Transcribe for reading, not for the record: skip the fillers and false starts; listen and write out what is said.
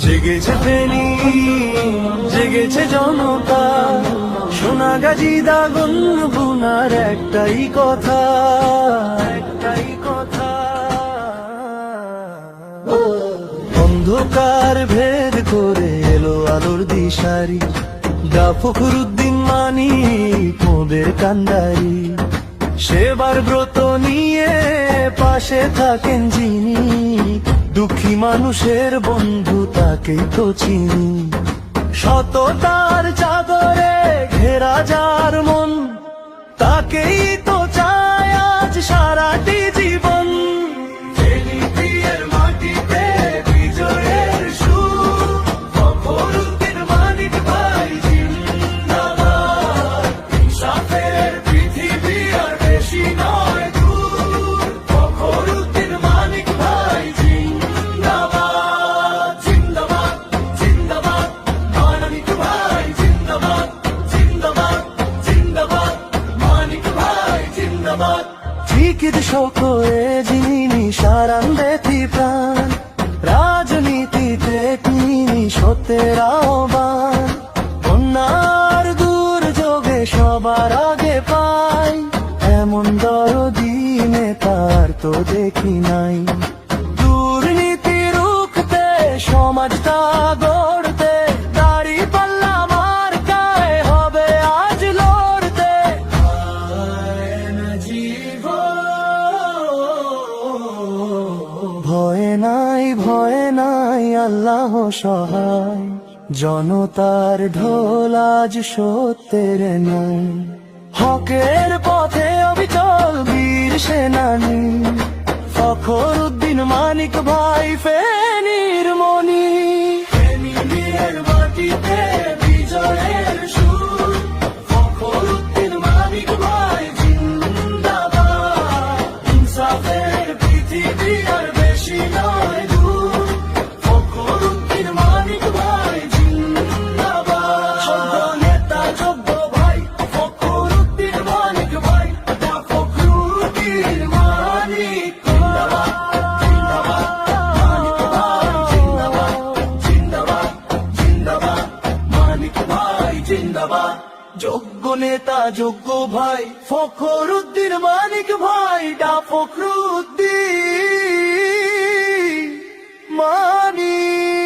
জেগেছে ফেনী, জেগেছে জনতা, সোনাগাজী দাগন বুনার একটাই কথা, একটাই কথা। অন্ধকার ভেদ করে এলো আলোর দিশারি, ডা ফখরুদ্দিন মানিক মোদের কান্ডারি। সেবার ব্রত নিয়ে পাশে থাকেন যিনি, দুঃখী মানুষের বন্ধু তাকেই তো চিনি। সততার চাদরে ঘেরা যার মন, তাকেই তো চায় আজ সারাটি জীবন। মাটিতে বিজয়ের সুর, ফখরুদ্দিন মানিক ভাই জিন্দাবাদ। ইনসাফের পৃথিবী আর বেশি নয় দূর, ফখরুদ্দিন মানিক ভাই জিন্দাবাদ। জিন্দাবাদ জিন্দাবাদ মানিক ভাই জিন্দাবাদ, জিন্দাবাদ জিন্দাবাদ মানিক ভাই জিন্দাবাদ। ঠিকই সকলে যিনি সারান ব্যথি প্রাণ, রাজনীতিতে তিনি সত্যের আহ্বান। অন্যার দুর্যোগে সবার আগে পাই, এমন দরদি নেতার তো দেখি নাই। দুর্নীতি রুখতে সমাজটা গড়তে, দাড়ি পাল্লা মার্কায় হবে আজ লড়তে। ভয় নাই ভয় নাই আল্লাহ সহায়, জনতার ঢোল আজ সত্যের নয়। হকের পথে অবিচল বীর সেনানী, ফখরুদ্দিন মানিক ভাই ফেনীর মনি। ফেনীর মাটিতে বিজয়ের সুর, ফখরুদ্দিন মানিক ভাই জিন্দাবাদ। ইনসাফের পৃথিবী আর বেশি নয় দূর, ফখরুদ্দিন মানিক ভাই জিন্দাবাদ। যোগ্য নেতা যোগ্য ভাই ফখরুদ্দিন মানিক ভাই, ডা ফখরুদ্দিন মানিক জিন্দাবাদ। জিন্দাবাদ মানিক ভাই জিন্দাবাদ, জিন্দাবাদ জিন্দাবাদ মানিক ভাই জিন্দাবাদ। যোগ্য নেতা যোগ্য ভাই ফখরুদ্দিন মানিক ভাই, ডা ফখরুদ্দিন মানিক।